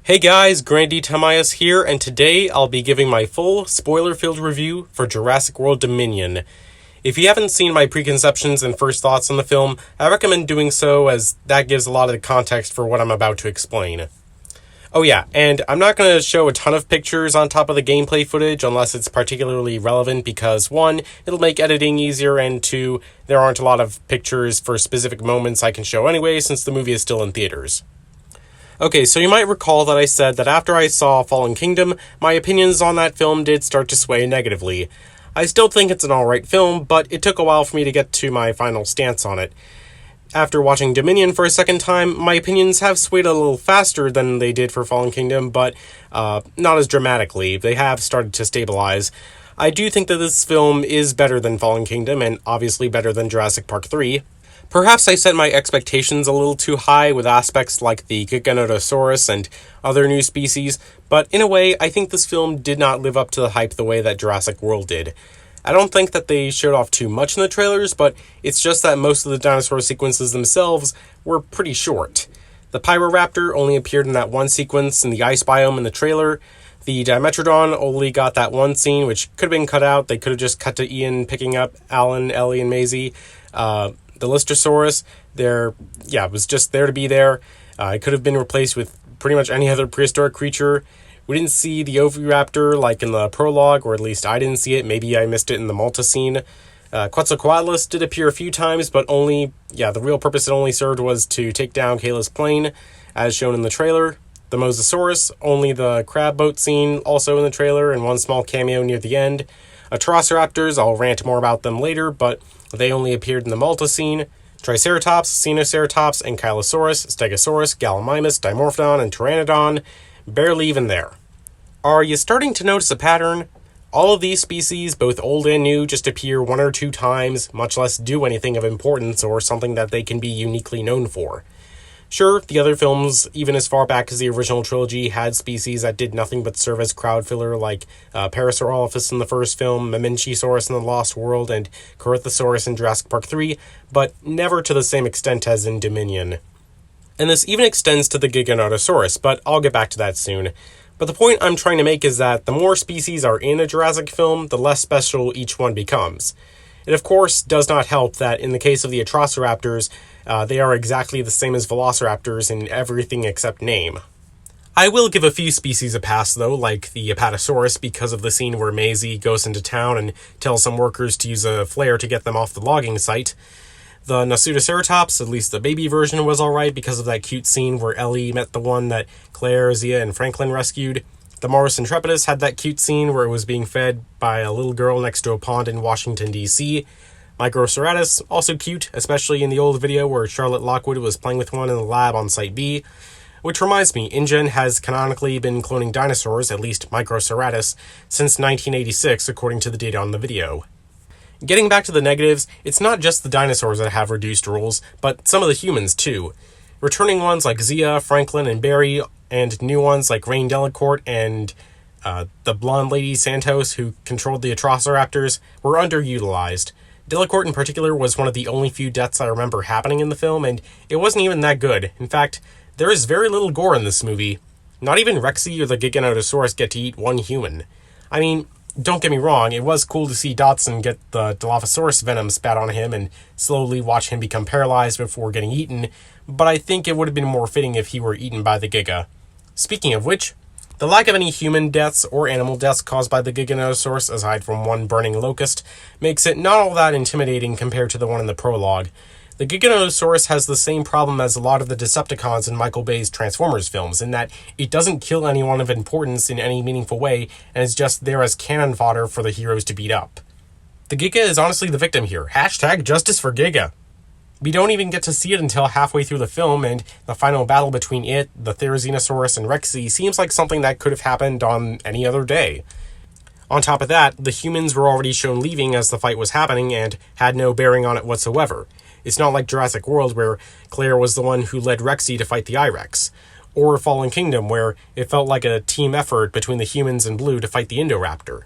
Hey guys, Grandy Tamias here, and today I'll be giving my full spoiler-filled review for Jurassic World Dominion. If you haven't seen my preconceptions and first thoughts on the film, I recommend doing so as that gives a lot of the context for what I'm about to explain. Oh yeah, and I'm not going to show a ton of pictures on top of the gameplay footage unless it's particularly relevant because 1, it'll make editing easier, and 2, there aren't a lot of pictures for specific moments I can show anyway since the movie is still in theaters. Okay, so you might recall that I said that after I saw Fallen Kingdom, my opinions on that film did start to sway negatively. I still think it's an alright film, but it took a while for me to get to my final stance on it. After watching Dominion for a second time, my opinions have swayed a little faster than they did for Fallen Kingdom, but not as dramatically. They have started to stabilize. I do think that this film is better than Fallen Kingdom, and obviously better than Jurassic Park 3. Perhaps I set my expectations a little too high with aspects like the Giganotosaurus and other new species, but in a way, I think this film did not live up to the hype the way that Jurassic World did. I don't think that they showed off too much in the trailers, but it's just that most of the dinosaur sequences themselves were pretty short. The Pyroraptor only appeared in that one sequence in the ice biome in the trailer. The Dimetrodon only got that one scene, which could have been cut out. They could have just cut to Ian picking up Alan, Ellie, and Maisie. The Listosaurus, was just there to be there. It could have been replaced with pretty much any other prehistoric creature. We didn't see the Oviraptor like in the prologue, or at least I didn't see it. Maybe I missed it in the Malta scene. Quetzalcoatlus did appear a few times, but the real purpose it only served was to take down Kayla's plane, as shown in the trailer. The Mosasaurus, only the crab boat scene, also in the trailer, and one small cameo near the end. Atrociraptors, I'll rant more about them later, but they only appeared in the Malta scene. Triceratops, Sinoceratops, Ankylosaurus, Stegosaurus, Gallimimus, Dimorphodon, and Pteranodon, barely even there. Are you starting to notice a pattern? All of these species, both old and new, just appear 1 or 2 times, much less do anything of importance or something that they can be uniquely known for. Sure, the other films, even as far back as the original trilogy, had species that did nothing but serve as crowd filler, like Parasaurolophus in the first film, Mamenchisaurus in The Lost World, and Corythosaurus in Jurassic Park 3, but never to the same extent as in Dominion. And this even extends to the Giganotosaurus, but I'll get back to that soon. But the point I'm trying to make is that the more species are in a Jurassic film, the less special each one becomes. It of course does not help that in the case of the Atrociraptors, they are exactly the same as Velociraptors in everything except name. I will give a few species a pass though, like the Apatosaurus, because of the scene where Maisie goes into town and tells some workers to use a flare to get them off the logging site. The Nasutoceratops, at least the baby version, was alright because of that cute scene where Ellie met the one that Claire, Zia, and Franklin rescued. The Morus Intrepidus had that cute scene where it was being fed by a little girl next to a pond in Washington, D.C. Microceratus, also cute, especially in the old video where Charlotte Lockwood was playing with one in the lab on Site B. Which reminds me, InGen has canonically been cloning dinosaurs, at least Microceratus, since 1986 according to the data on the video. Getting back to the negatives, it's not just the dinosaurs that have reduced rules, but some of the humans too. Returning ones like Zia, Franklin, and Barry, and new ones like Rain Delacourt and the blonde lady Santos who controlled the Atrociraptors were underutilized. Delacourt in particular was one of the only few deaths I remember happening in the film, and it wasn't even that good. In fact, there is very little gore in this movie. Not even Rexy or the Giganotosaurus get to eat one human. I mean, don't get me wrong, it was cool to see Dotson get the Dilophosaurus venom spat on him and slowly watch him become paralyzed before getting eaten, but I think it would have been more fitting if he were eaten by the Giga. Speaking of which, the lack of any human deaths or animal deaths caused by the Giganotosaurus, aside from one burning locust, makes it not all that intimidating compared to the one in the prologue. The Giganotosaurus has the same problem as a lot of the Decepticons in Michael Bay's Transformers films, in that it doesn't kill anyone of importance in any meaningful way, and is just there as cannon fodder for the heroes to beat up. The Giga is honestly the victim here. Hashtag justice for Giga. We don't even get to see it until halfway through the film, and the final battle between it, the Therizinosaurus, and Rexy seems like something that could have happened on any other day. On top of that, the humans were already shown leaving as the fight was happening and had no bearing on it whatsoever. It's not like Jurassic World, where Claire was the one who led Rexy to fight the I-Rex, or Fallen Kingdom, where it felt like a team effort between the humans and Blue to fight the Indoraptor.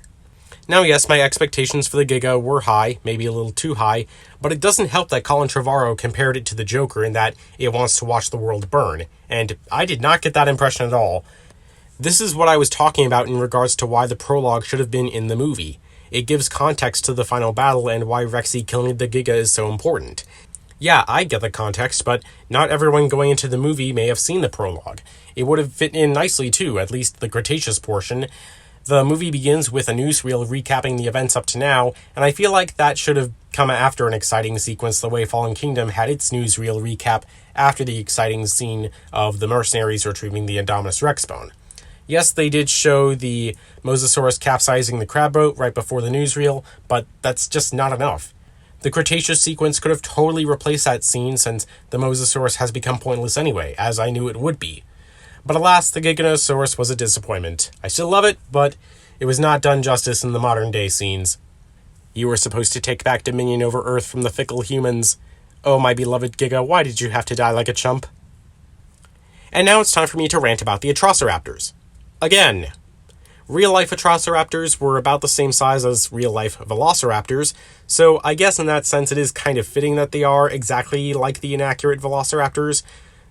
Now, yes, my expectations for the Giga were high, maybe a little too high, but it doesn't help that Colin Trevorrow compared it to the Joker in that it wants to watch the world burn, and I did not get that impression at all. This is what I was talking about in regards to why the prologue should have been in the movie. It gives context to the final battle and why Rexy killing the Giga is so important. Yeah, I get the context, but not everyone going into the movie may have seen the prologue. It would have fit in nicely too, at least the Cretaceous portion. The movie begins with a newsreel recapping the events up to now, and I feel like that should have come after an exciting sequence the way Fallen Kingdom had its newsreel recap after the exciting scene of the mercenaries retrieving the Indominus Rex bone. Yes, they did show the Mosasaurus capsizing the crab boat right before the newsreel, but that's just not enough. The Cretaceous sequence could have totally replaced that scene since the Mosasaurus has become pointless anyway, as I knew it would be. But alas, the Giganosaurus was a disappointment. I still love it, but it was not done justice in the modern day scenes. You were supposed to take back dominion over Earth from the fickle humans. Oh, my beloved Giga, why did you have to die like a chump? And now it's time for me to rant about the Atrociraptors. Again. Real-life Atrociraptors were about the same size as real-life Velociraptors, so I guess in that sense it is kind of fitting that they are exactly like the inaccurate Velociraptors,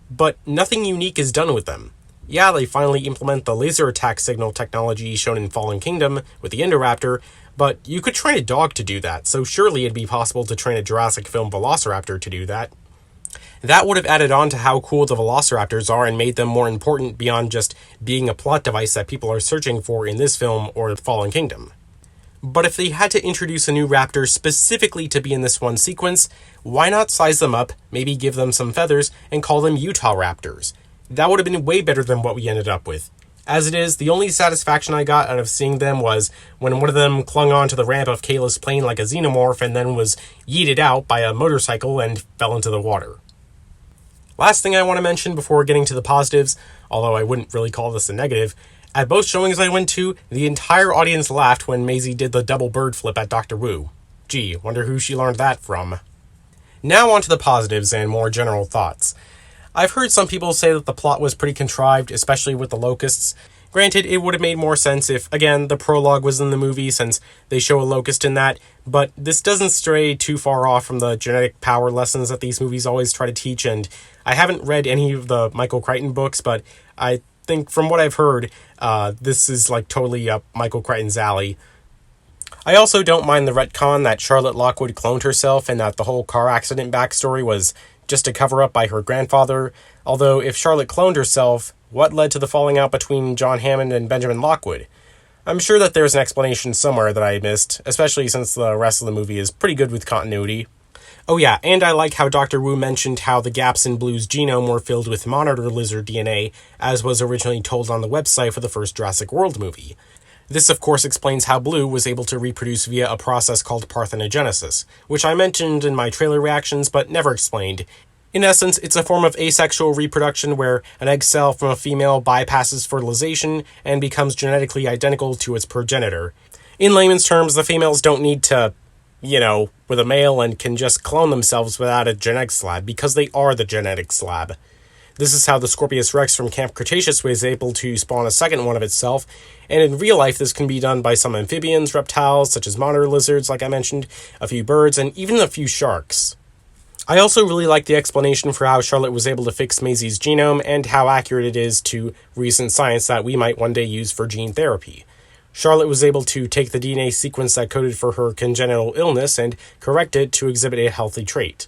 but nothing unique is done with them. Yeah, they finally implement the laser attack signal technology shown in Fallen Kingdom with the Indoraptor, but you could train a dog to do that, so surely it'd be possible to train a Jurassic film Velociraptor to do that. That would have added on to how cool the Velociraptors are and made them more important beyond just being a plot device that people are searching for in this film or Fallen Kingdom. But if they had to introduce a new raptor specifically to be in this one sequence, why not size them up, maybe give them some feathers, and call them Utah Raptors? That would have been way better than what we ended up with. As it is, the only satisfaction I got out of seeing them was when one of them clung onto the ramp of Kayla's plane like a xenomorph and then was yeeted out by a motorcycle and fell into the water. Last thing I want to mention before getting to the positives, although I wouldn't really call this a negative, at both showings I went to, the entire audience laughed when Maisie did the double bird flip at Dr. Wu. Gee, wonder who she learned that from. Now on to the positives and more general thoughts. I've heard some people say that the plot was pretty contrived, especially with the locusts. Granted, it would have made more sense if, again, the prologue was in the movie since they show a locust in that, but this doesn't stray too far off from the genetic power lessons that these movies always try to teach, and I haven't read any of the Michael Crichton books, but I think from what I've heard, this is like totally up Michael Crichton's alley. I also don't mind the retcon that Charlotte Lockwood cloned herself and that the whole car accident backstory was just a cover-up by her grandfather, although if Charlotte cloned herself, what led to the falling out between John Hammond and Benjamin Lockwood? I'm sure that there's an explanation somewhere that I missed, especially since the rest of the movie is pretty good with continuity. Oh yeah, and I like how Dr. Wu mentioned how the gaps in Blue's genome were filled with monitor lizard DNA, as was originally told on the website for the first Jurassic World movie. This of course explains how Blue was able to reproduce via a process called parthenogenesis, which I mentioned in my trailer reactions but never explained. In essence, it's a form of asexual reproduction where an egg cell from a female bypasses fertilization and becomes genetically identical to its progenitor. In layman's terms, the females don't need to, with a male and can just clone themselves without a genetic slab because they are the genetic slab. This is how the Scorpius Rex from Camp Cretaceous was able to spawn a second one of itself, and in real life this can be done by some amphibians, reptiles such as monitor lizards like I mentioned, a few birds, and even a few sharks. I also really like the explanation for how Charlotte was able to fix Maisie's genome and how accurate it is to recent science that we might one day use for gene therapy. Charlotte was able to take the DNA sequence that coded for her congenital illness and correct it to exhibit a healthy trait.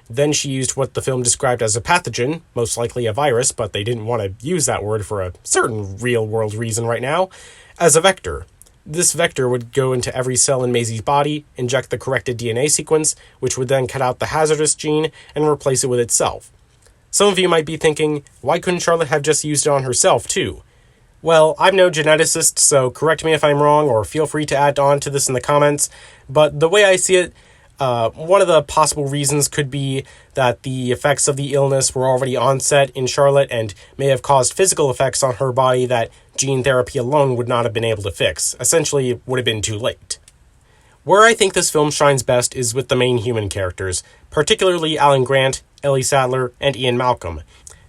Then she used what the film described as a pathogen, most likely a virus, but they didn't want to use that word for a certain real-world reason right now, as a vector. This vector would go into every cell in Maisie's body, inject the corrected DNA sequence, which would then cut out the hazardous gene and replace it with itself. Some of you might be thinking, why couldn't Charlotte have just used it on herself, too? Well, I'm no geneticist, so correct me if I'm wrong, or feel free to add on to this in the comments, but the way I see it, one of the possible reasons could be that the effects of the illness were already onset in Charlotte and may have caused physical effects on her body that gene therapy alone would not have been able to fix. Essentially, it would have been too late. Where I think this film shines best is with the main human characters, particularly Alan Grant, Ellie Sattler, and Ian Malcolm.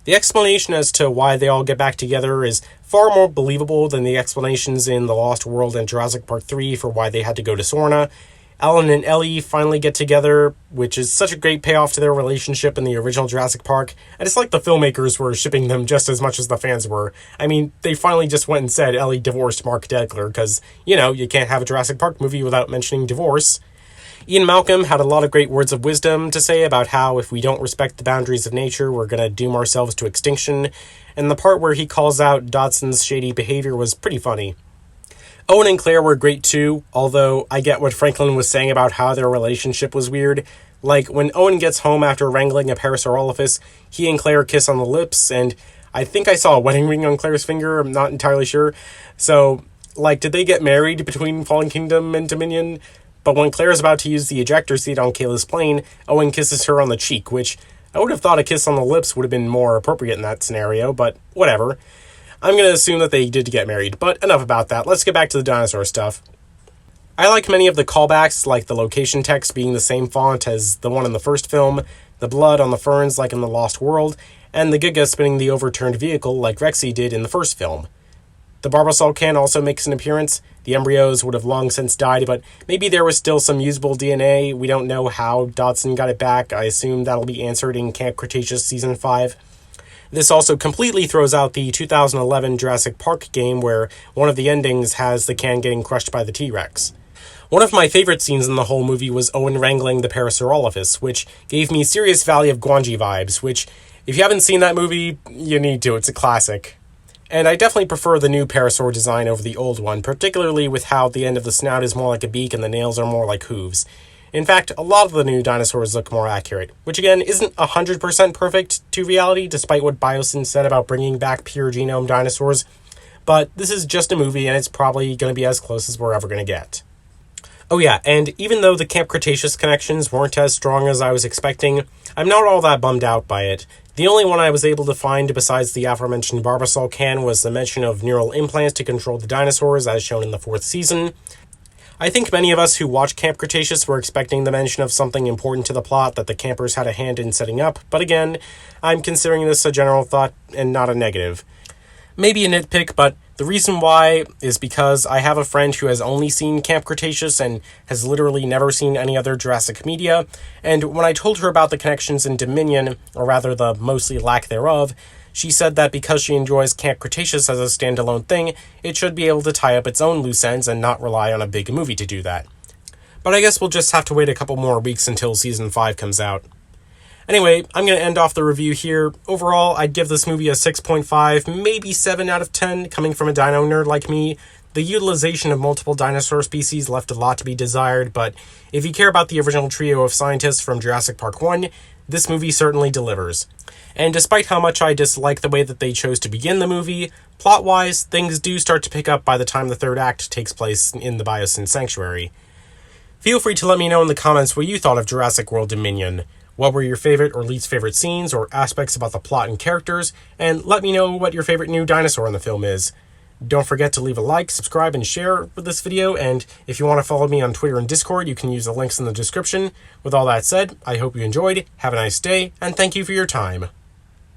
The explanation as to why they all get back together is far more believable than the explanations in The Lost World and Jurassic Park 3 for why they had to go to Sorna, Alan and Ellie finally get together, which is such a great payoff to their relationship in the original Jurassic Park. And it's like the filmmakers were shipping them just as much as the fans were. I mean, they finally just went and said Ellie divorced Mark Degler, because, you can't have a Jurassic Park movie without mentioning divorce. Ian Malcolm had a lot of great words of wisdom to say about how if we don't respect the boundaries of nature, we're going to doom ourselves to extinction. And the part where he calls out Dodson's shady behavior was pretty funny. Owen and Claire were great too, although I get what Franklin was saying about how their relationship was weird. Like, when Owen gets home after wrangling a Parasaurolophus, he and Claire kiss on the lips, and I think I saw a wedding ring on Claire's finger, I'm not entirely sure. So, did they get married between Fallen Kingdom and Dominion? But when Claire's about to use the ejector seat on Kayla's plane, Owen kisses her on the cheek, which I would have thought a kiss on the lips would have been more appropriate in that scenario, but whatever. I'm going to assume that they did get married, but enough about that. Let's get back to the dinosaur stuff. I like many of the callbacks, like the location text being the same font as the one in the first film, the blood on the ferns like in The Lost World, and the Giga spinning the overturned vehicle like Rexy did in the first film. The Barbasol can also makes an appearance. The embryos would have long since died, but maybe there was still some usable DNA. We don't know how Dodson got it back. I assume that'll be answered in Camp Cretaceous Season 5. This also completely throws out the 2011 Jurassic Park game where one of the endings has the can getting crushed by the T-Rex. One of my favorite scenes in the whole movie was Owen wrangling the Parasaurolophus, which gave me serious Valley of Gwangi vibes, which, if you haven't seen that movie, you need to. It's a classic. And I definitely prefer the new Parasaur design over the old one, particularly with how the end of the snout is more like a beak and the nails are more like hooves. In fact, a lot of the new dinosaurs look more accurate, which again isn't 100% perfect to reality, despite what Biosyn said about bringing back pure genome dinosaurs, but this is just a movie and it's probably going to be as close as we're ever going to get. Oh yeah, and even though the Camp Cretaceous connections weren't as strong as I was expecting, I'm not all that bummed out by it. The only one I was able to find besides the aforementioned Barbasol can was the mention of neural implants to control the dinosaurs as shown in the 4th season. I think many of us who watched Camp Cretaceous were expecting the mention of something important to the plot that the campers had a hand in setting up, but again, I'm considering this a general thought and not a negative. Maybe a nitpick, but the reason why is because I have a friend who has only seen Camp Cretaceous and has literally never seen any other Jurassic media, and when I told her about the connections in Dominion, or rather the mostly lack thereof, she said that because she enjoys Camp Cretaceous as a standalone thing, it should be able to tie up its own loose ends and not rely on a big movie to do that. But I guess we'll just have to wait a couple more weeks until Season 5 comes out. Anyway, I'm going to end off the review here. Overall, I'd give this movie a 6.5, maybe 7 out of 10, coming from a dino nerd like me. The utilization of multiple dinosaur species left a lot to be desired, but if you care about the original trio of scientists from Jurassic Park 1, this movie certainly delivers. And despite how much I dislike the way that they chose to begin the movie, plot-wise, things do start to pick up by the time the third act takes place in the Biosyn Sanctuary. Feel free to let me know in the comments what you thought of Jurassic World Dominion. What were your favorite or least favorite scenes or aspects about the plot and characters, and let me know what your favorite new dinosaur in the film is. Don't forget to leave a like, subscribe, and share with this video, and if you want to follow me on Twitter and Discord, you can use the links in the description. With all that said, I hope you enjoyed, have a nice day, and thank you for your time.